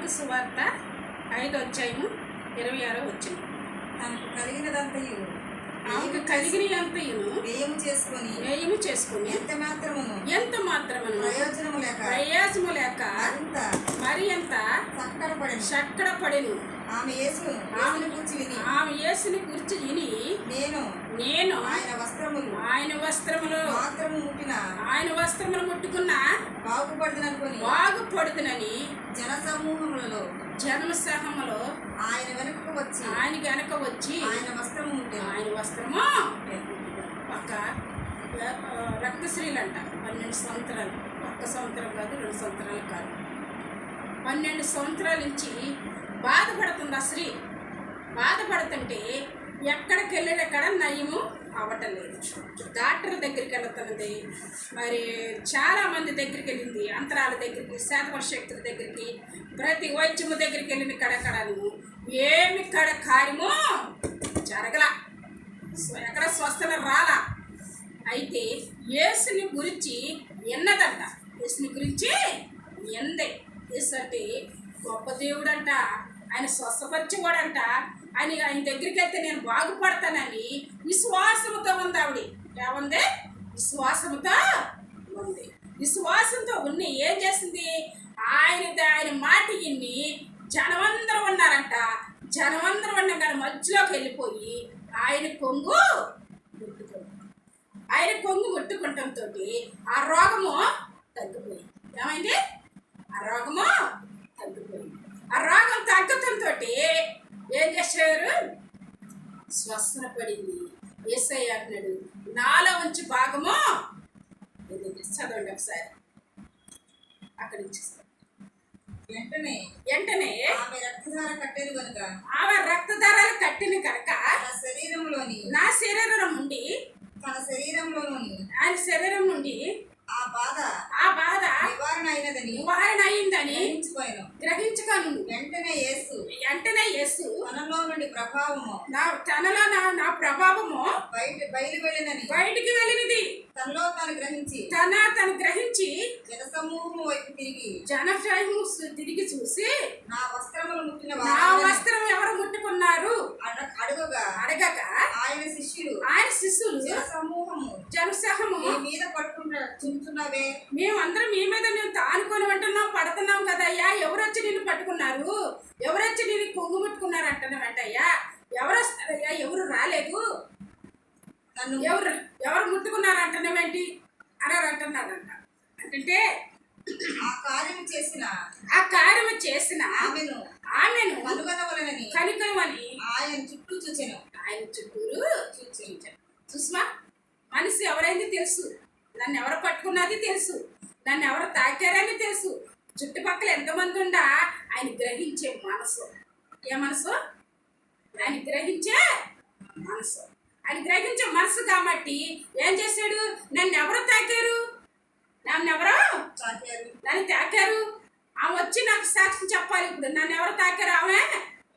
Mark సువార్త 5వ అధ్యాయము 26వ వచనం. తనకు కలిగినదంతయు ఆమెకు కలిగినంతయును వ్యయము చేసుకొని ఎంత మాత్రమును ప్రయోజనము లేక మరి ఎంత చక్కడపడెను. ఆమె యేసుని గురించి విని నేను ఆయన వస్త్రములు ముట్టుకున్న బాగుపడుతునని జనసమూహములో ఆయన వెనక వచ్చి ఆయన వస్త్రము ఒక రక్తశ్రీలు అంట. 12 సంవత్సరాలు, ఒక్క సంవత్సరం కాదు, 2 సంవత్సరాలు కాదు, 12 సంవత్సరాల నుంచి బాధపడుతుంది ఆ స్త్రీ. బాధపడుతుంటే ఎక్కడికి వెళ్ళేక్కడ నయము అవ్వటం లేదు. డాక్టర్ దగ్గరికి వెళ్తున్నది, మరి చాలామంది దగ్గరికి వెళ్ళింది, అంతరాల దగ్గరికి, శాతపర శక్తుల దగ్గరికి, ప్రతి వైద్యము దగ్గరికి వెళ్ళిన కడకడను ఏమి కార్యము జరగల, ఎక్కడ స్వస్థత రాలా. అయితే యేసుని గురించి విన్నదంట. యేసుని గురించి ఎందే. యేసు అంటే గొప్ప దేవుడంట, ఆయన స్వస్థపరిచేవాడంట. ఆయన దగ్గరికి వెళ్తే నేను బాగుపడతానని విశ్వాసంతో ఉంది ఆవిడ. ఏముంది? విశ్వాసంతో ఉంది. విశ్వాసంతో ఉన్ని ఏం చేసింది? ఆయన మాట విని జనమందరూ ఉన్నారంట. జనమందరూ ఉన్నాం కానీ మధ్యలోకి వెళ్ళిపోయి ఆయన కొంగు ముట్టుకుంటంతో ఆ రోగము తగ్గిపోయింది. ఏమైంది? ఆ రోగము తగ్గిపోయింది. ఆ రోగం తగ్గటంతో ఏం చేశారు? స్వస్థన పడింది. యేసయ్య అంటున్నాడు, నాలో ఉంచి భాగము చదవండి ఒకసారి. అక్కడి నుంచి వెంటనే ఆమె రక్తధారాలు కట్టిన కనుక నా శరీరం నుండి ఆయన శరీరం నుండి ఆ బాధ నివారణ అయిందని గ్రహించుకోను. వెంటనే యేసు తనలో నుండి ప్రభావము నా ప్రభావము బయటికి వెళ్ళినది. తనలో తను గ్రహించి జనసమూహము వైపు తిరిగి చూసి నా వస్త్రం ఎవరు ముట్టుకున్నారు అడగక ఆయన శిష్యులు జనసమూహము మీద చుంటున్నావే, మేమందరం మీ మీద మేము తానుకొని ఉంటున్నాం, పడుతున్నాం కదయ్యా. ఎవరొచ్చి నిన్ను పట్టుకున్నారు, ఎవరొచ్చి నిన్ను కొంగు ముట్టుకున్నారు అంటున్నావంటయ్యా. ఎవరు వస్తారయ్యా? ఎవరు రాలేదు. నన్ను ఎవరు ముట్టుకున్నారు అంటున్నావేంటి అని అంటున్నారంట. అంటే ఆ కార్యము చేసిన ఆమెను కనుగొనమని ఆయన చుట్టూ చూచాను. ఆయన చుట్టూరు చూసినా మనిషి ఎవరైంది తెలుసు, నన్ను ఎవరు పట్టుకున్నది తెలుసు, నన్ను ఎవరు తాకారని తెలుసు, చుట్టుపక్కల ఎంతమంది ఉండా ఆయన గ్రహించే మనసు. ఏ మనసు? ఆయన గ్రహించే మనసు కాబట్టి ఏం చేశాడు? నన్ను ఎవరు తాకారు? నన్ను తాకారు. ఆమె వచ్చి నాకు సాక్ష్యం చెప్పాలి. ఇప్పుడు నన్ను ఎవరు తాకారు? ఆమె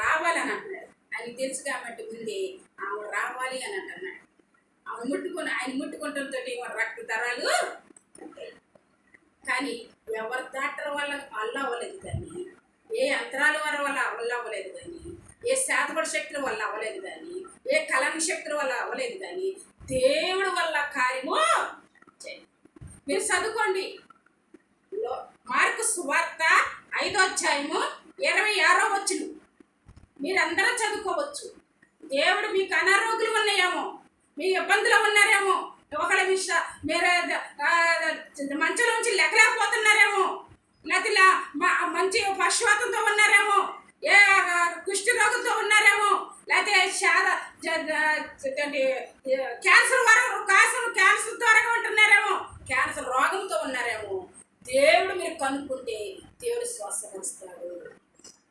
రావాలని అంటున్నాడు. ఆయన తెలుసు కాబట్టి ముందే ఆమె రావాలి అని అంటున్నాడు. ఆయన ముట్టుకుంటంతో రక్తధారాలు కానీ ఎవరి డాక్టర్ వల్ల అవ్వలేదు, కానీ ఏ యంత్రాల వల్ల అవ్వలేదు, కానీ ఏ శాతపడ శక్తుల వల్ల అవ్వలేదు, కానీ ఏ కళాని శక్తుల వల్ల అవ్వలేదు, కానీ దేవుడి వల్ల కార్యము. మీరు చదువుకోండి, మార్కు సువార్త 5వ అధ్యాయము 26వ వచనం. మీరందరూ చదువుకోవచ్చు. దేవుడు మీకు అనారోగ్యులు ఉన్నాయేమో, మీ ఇబ్బందులు ఉన్నారేమో, ఒకళ్ళ మీరు మంచంలో నుంచి లెక్కలేకపోతున్నారేమో, లేకపోతే మంచి పశువాతంతో ఉన్నారేమో, ఏ కుష్టి రోగంతో ఉన్నారేమో, లేకపోతే క్యాన్సర్ త్వరగా ఉంటున్నారేమో, క్యాన్సర్ రోగంతో ఉన్నారేమో. దేవుడు మీరు కనుక్కుంటే దేవుడు స్వస్థపరుస్తాడు.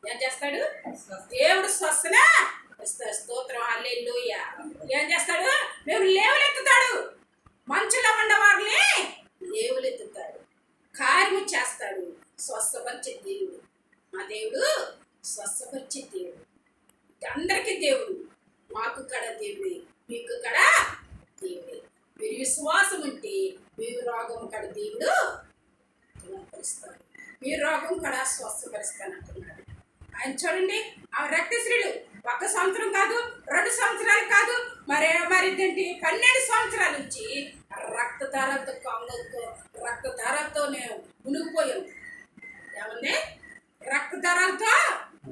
ఏం చేస్తాడు? దేవుడు స్వస్థన ఇస్తాడు. స్తోత్రం, హల్లెలూయా. ఏం చేస్తాడు? మేము లేవలెత్తుతాడు. మంచులో ఉన్న వారిని లేవలెత్తుతాడు, కార్యము చేస్తాడు. స్వస్థపరిచే దేవుడు మా దేవుడు, స్వస్థపరిచే దేవుడు. అందరికీ దేవుడు, మాకు కడ దేవుడే, మీకు కడ దేవుడే. మీరు విశ్వాసం ఉంటే మీరు రోగం కడ దేవుడు గుణపరుస్తాడు, మీ రోగం కూడా స్వస్థపరుస్తానంటున్నాడు. ఆయన చూడండి ఆ రక్తశ్రీలు 1 సంవత్సరం కాదు 2 సంవత్సరాలు కాదు మరి ఏంటి 12 సంవత్సరాల నుంచి రక్తధారతో నేను మునిగిపోయాను. ఏమండి రక్తధారాలతో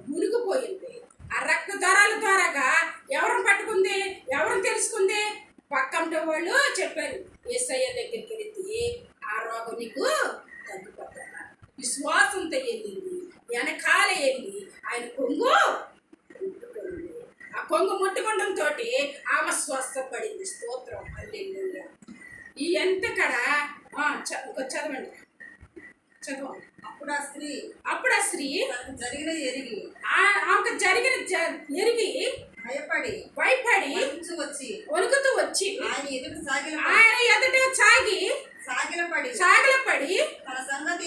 మునిగిపోయింది. ఆ రక్తధారాల ద్వారాగా ఎవరిని పట్టుకుంది, ఎవరిని తెలుసుకుంది? పక్కంటే వాళ్ళు చెప్పారు యేసయ్య దగ్గరికి వెళ్తే ఆ రోగం నీకు తగ్గిపోతున్నా. విశ్వాసంతో వెళ్ళింది, వెనకాల వెళ్ళి ఆయన కొంగు ముట్టుకుంది. ఆ కొంగు ముట్టుకోవడంతో ఆమె స్వస్థపడింది. స్తోత్రం హల్లెలూయా. ఈ ఎంత కడ చదవండి చదువు. అప్పుడు ఆ స్త్రీ తనకు జరిగిన ఎరిగి ఆమెకు జరిగిన ఎరిగి భయపడి వణుకుతూ వచ్చి ఆయన ఎదుట సాగిలపడి తన సంగతి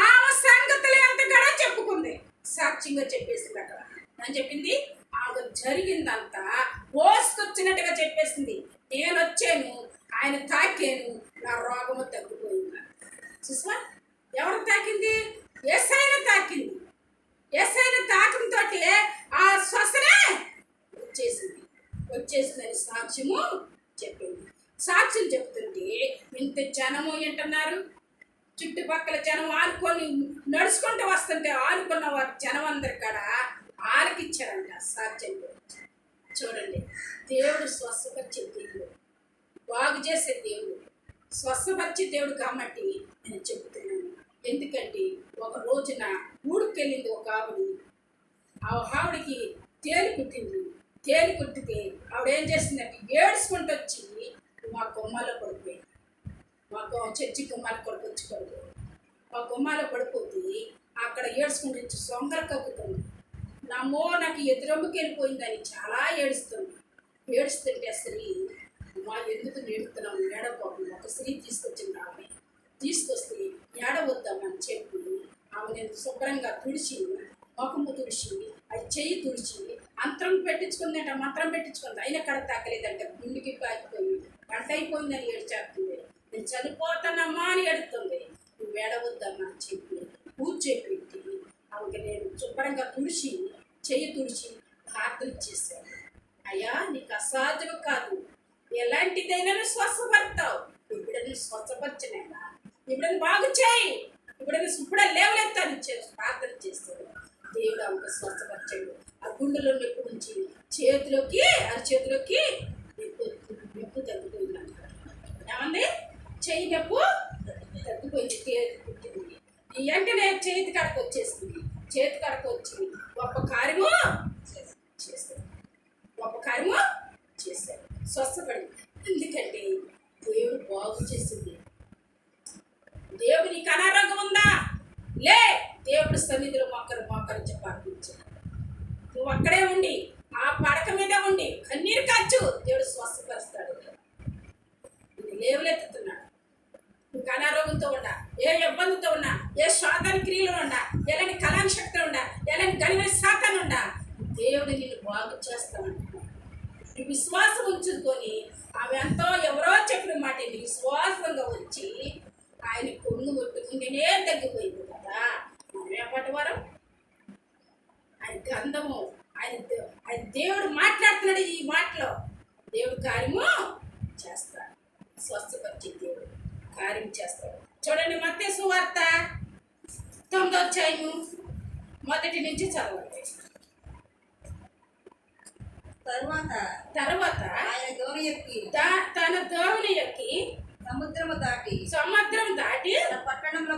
ఆమె సంగతులు ఎంత కూడా చెప్పుకుంది. సాక్ష్యంగా చెప్పేసింది. అక్కడ అని చెప్పింది ఆమె జరిగిందంతా పోసుకొచ్చినట్టుగా చెప్పేసింది. నేను వచ్చాను, ఆయన తాకాను, నా రోగము తగ్గిపోయింది. చూసా ఎవరు తాకింది? యేసయ్యను తాకింది. యేసయ్యను తాకంతో ఆ శ్వాసనే వచ్చేసిందని సాక్ష్యము చెప్పింది. సాక్ష్యం చెప్తుంటే ఇంత జనము ఏంటన్నారు? చుట్టుపక్కల జనం ఆనుకొని నడుచుకుంటూ వస్తుంటే ఆనుకున్న వారు జనం అందరి కాడ ఆలకిచ్చారంట సాక్ష్యం గురించి. చూడండి, దేవుడు స్వస్థపరిచే దేవుడు, బాగు చేసే దేవుడు, స్వస్థపరిచే దేవుడు కాబట్టి నేను చెబుతున్నాను. ఎందుకంటే ఒక రోజున ఊడికెళ్ళింది ఒక ఆవిడికి తేలి కుట్టితే ఆవిడ ఏం చేసిందంటే ఏడ్చుకుంటూ వచ్చి మా గుమ్మాలో పడిపోయింది. చర్చి గుమ్మాల కొడుకు వచ్చి పడిపోయింది. మా గుమ్మాలో పడిపోతే అక్కడ ఏడ్చుకుంటూ వచ్చి సొంగలు కక్కుతుంది. నాకు ఎదురొమ్మకి వెళ్ళిపోయిందని చాలా ఏడుస్తుంటే స్త్రీ ఎందుకు నేడుతున్నాం ఏడబాబు. ఒక స్త్రీ తీసుకొచ్చింది. ఆమె తీసుకొస్తే ఏడవద్దామని చెప్పి ఆమె నేను శుభ్రంగా తుడిచి, ముఖము తుడిచి, అది చెయ్యి తుడిచి మంత్రం పెట్టించుకుంది. అయినా కడ తాకలేదంట. గుండెకి పాకిపోయి గంట అయిపోయిందని ఏడ్చేస్తుంది. నేను చనిపోతానమ్మా అని ఏడుతుంది. నువ్వు ఏడవద్దామా అని చెప్పి కూర్చోపెట్టి ఆమెకి నేను శుభ్రంగా తుడిచి, చెయ్యి తుడిచి ప్రార్థన చేశాను. అయ్యా, నీకు అసాధ్యం కాదు, ఎలాంటిదైనా స్వస్థపడతావు. ఇప్పుడైనా స్వస్థపరచనైనా, ఇప్పుడైనా బాగు చేయి, ఇప్పుడే లేవలెత్తాను ప్రార్థన చేస్తాడు. దేవుడు ఆమెకు స్వస్థపరచాడు. ఆ గుండెలో నొప్పి నుంచి అరచేతిలోకి నొప్పి తగ్గిపోయింది అంటారు. ఏమండి? చెయ్యి నొప్పు తగ్గిపోయింది. పుట్టింది. వెంటనే చేతి కడకు వచ్చేసింది. చేతి కడకు వచ్చి గొప్ప కార్యము చేశాడు. స్వస్థపడింది. ఎందుకంటే దేవుడు బాగు చేసింది. దేవుడు నీకు అనారోగ్యం ఉందా? లే, దేవుడు సన్నిధిలో మొక్కరించి ప్రార్థించాడు. నువ్వు అక్కడే ఉండి, ఆ పడక మీద ఉండి కన్నీరు కాచు, దేవుడు స్వస్థపరుస్తాడు. నువ్వు లేవలెత్తుతున్నాడు. నీకు అనారోగ్యంతో ఉన్నా, ఏ ఇబ్బందితో ఉన్నా, ఏ శోధన క్రియలు ఉన్నా, ఎలాంటి కళాని శక్తులు ఉన్నా, ఎలాంటి గడిన శాతాన్ని ఉన్నా, దేవుడు నిన్ను బాగు చేస్తానంటున్నాడు. నీ విశ్వాసం ఉంచుకొని ఆమె ఎంతో ఎవరో చెప్పిన మాట విశ్వాసంగా వచ్చి ఆయన కొంగు ముట్టుకుంటేనే తగ్గిపోయింది కదా. మనం ఏపటి వారం? ఆయన గంధము, ఆయన దేవుడు మాట్లాడుతున్నాడు. ఈ మాటలో దేవుడు కార్యము చేస్తాడు. స్వస్థపరిచే దేవుడు కార్యం చేస్తాడు. చూడండి, మత్తయి సువార్త 9వ అధ్యాయము 1 నుంచి చదవండి. తర్వాత ఆయన దోణి ఎక్కి తన దోణి ఎక్కి సముద్రం దాటి పట్టణంలో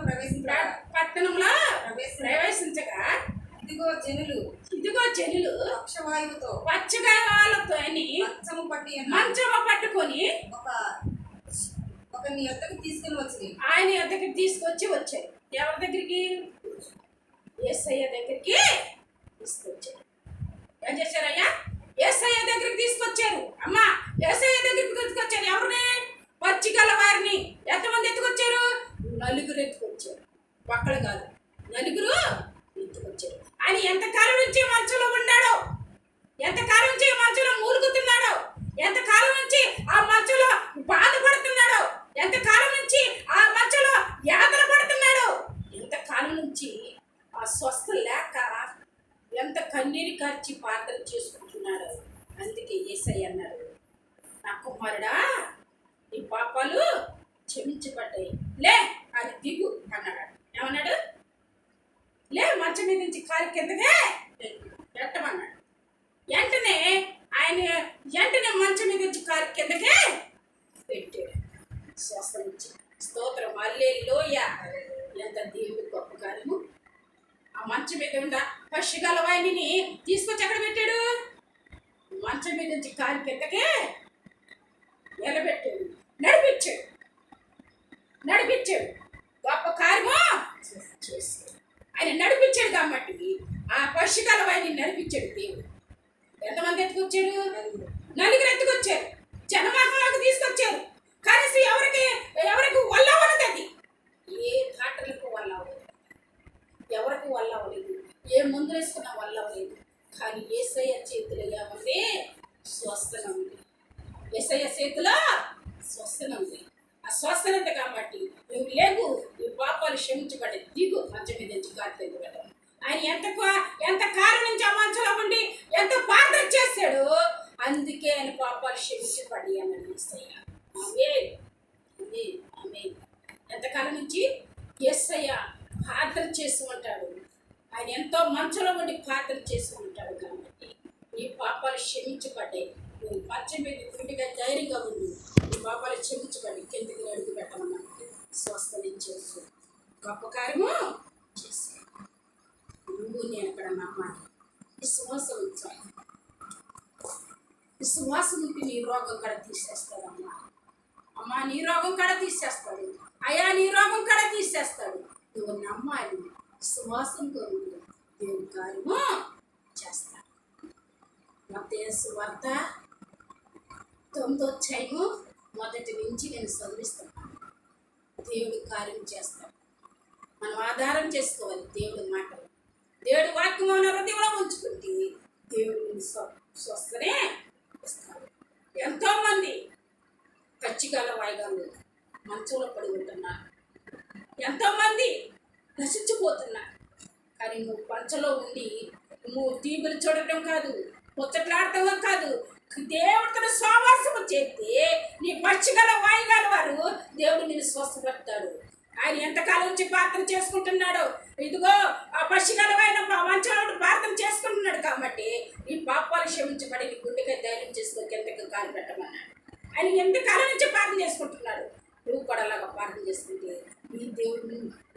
ప్రవేశించగా ఇదిగో జనులు పక్షవాయువుతో మంచము పట్టుకొని ఒకని యొద్దకు తీసుకుని వచ్చి ఆయన యొద్దకి తీసుకొచ్చి వచ్చారు. ఎవరి దగ్గరికి? యేసయ్య దగ్గరికి తీసుకొచ్చారు. ఏం చేశారయ్యా? యేసయ్య దగ్గరికి తీసుకొచ్చారు. అమ్మా, యేసయ్య దగ్గరికి తీసుకొచ్చారు. ఎవరిని? పచ్చిగల వారిని. ఎంతమంది ఎత్తుకొచ్చారు? 4 ఎత్తుకొచ్చారు. ఒక్కళ్ళు కాదు, 4 ఎత్తుకొచ్చారు. ఆయన ఎంతకాలం నుంచి మంచులో ఉన్నాడో, ఎంతకాలం నుంచి మంచులో మూలుగుతున్నాడో, ఎంతకాలం నుంచి ఆ మంచులో బాధపడుతున్నాడో, ఎంతకాలం నుంచి ఆ మంచులో యాతన పడుతున్నాడో, ఎంతకాలం నుంచి ఆ స్వస్థ లేక కన్నీరు కార్చి ప్రార్థన చేసుకుంటున్నాడు. అందుకే యేసయ్య అన్నాడు, నా కుమారుడా నీ పాపాలు క్షమించబడ్డాయి, లే అది దిగు అన్నాడు. ఏమన్నాడు? లే మంచం మీద నుంచి కాలు కిందకే పెట్టమన్నాడు. వెంటనే ఆయన మంచం మీద నుంచి కాలు కిందకే పెట్టాడు. స్వస్థం ఇచ్చి స్తోత్రం హల్లెలూయా. ఎంత దేవుడు గొప్ప కార్యము. ఆ మంచం మీద ఉన్న పశుగల వాయిని తీసుకొచ్చి ఎక్కడ పెట్టాడు? మంచం మీద నుంచి కాలు కిందకే నిలబెట్టాడు, నడిపించాడు. గొప్ప కార్యము చేశాడు. ఆయన నడిపించాడు కాబట్టి ఆ పశుగల వాయిని నడిపించాడు దేవుడు. ఎంతమంది ఎత్తుకొచ్చాడు? నలుగురు ఎత్తుకొచ్చారు. జనమార్గంలోకి తీసుకొచ్చారు. కలిసి ఎవరికి వల్ల అవ్వలేదు. అది ఏ డాక్టర్లకు వల్ల అవ్వలేదు, ఎవరికి వల్ల అవ్వలేదు, ఏ మందులు వేసుకున్నా వల్ల అవ్వలేదు. కానీ యేసయ్య చేతిలో ఏమంది? స్వస్థన ఉంది. యేసయ్య చేతిలో స్వస్థన ఉంది. ఆ స్వస్థన ఉంది కాబట్టి నువ్వు లేవు, నీ పాపాలు క్షమించబడి దిగు మంచం మీద నుంచి కార్తెందు పెట్టాను. ఆయన ఎంత కారణం నుంచి ఆ మంచంలో ఉండి ఎంత ప్రార్థన చేశాడు. అందుకే ఆయన పాపాలు క్షమించబడి అన్నాడు యేసయ్య. ఎంతకాలం నుంచి యేసయ్య ప్రార్థన చేస్తూ ఉంటాడు. ఆయన ఎంతో మంచంలో ఉండి ప్రార్థన చేస్తూ ఉంటాడు కాబట్టి నీ పాపాలు క్షమించబడ్డాయి. నువ్వు మంచం మీద గుండిగా ధైర్యంగా ఉండు. నీ పాపాలు క్షమించబడి కిందకి అడుగు పెట్టమన్నట్టు స్వస్థనించేసు గొప్ప కార్యము చేశాడు. నువ్వు నేను అక్కడ నమ్మాలి, విశ్వాసం ఉంచాలి. విశ్వాసం ఉంటే నీ రోగం కూడా తీసేస్తాడమ్మా. అమ్మా నీ రోగం కూడా తీసేస్తాడు. అయ్యా నీ రోగం కూడా తీసేస్తాడు. నువ్వు నమ్మాలి, విశ్వాసంతో ఉండు, దేవుని కార్యము చేస్తాడు. మత్తయి సువార్త 9వ అధ్యాయము మొదటి నుంచి నేను చదివిస్తున్నాను. దేవుడి కార్యం చేస్తాడు. మనం ఆధారం చేసుకోవాలి దేవుడి మాటలు. దేవుడి వాక్యం మన హృదయంలో ఉంచుకుంటే దేవుడిని స్వస్థనే ఇస్తాడు. ఎంతోమంది పచ్చికాల వాయిదాలు మంచంలో పడి ఉంటున్నారు. ఎంతోమంది నశించిపోతున్నారు. కానీ నువ్వు పంచలో ఉండి నువ్వు టీవీలు చూడటం కాదు, ముచ్చట్లాడటం కాదు, దేవుడితో సహవాసము చేస్తే నీ పచ్చిగల వాయిదాల వారు దేవుడు నిన్ను స్వస్థపడతాడు. ఆయన ఎంతకాలం నుంచి ప్రార్థన చేసుకుంటున్నాడు. ఇదిగో ఆ పచ్చిగలవైన మంచంలో ప్రార్థన చేసుకుంటున్నాడు కాబట్టి నీ పాపాలు క్షమించబడి నీ గుండెగా ధైర్యం చేసుకో కిందకి కాలు పెట్టమన్నాడు. ఆయన ఎంతకాలం నుంచి ప్రార్థన చేసుకుంటున్నాడు. నువ్వు కూడా అలాగా ప్రార్థన చేసుకుంటే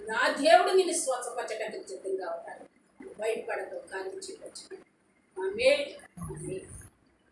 నా దేవుడు నిన్ను స్వస్థపరచడానికి సిద్ధంగా ఉంటాడు. భయపడదు, కార్యం చేయవచ్చు. ఆమేన్.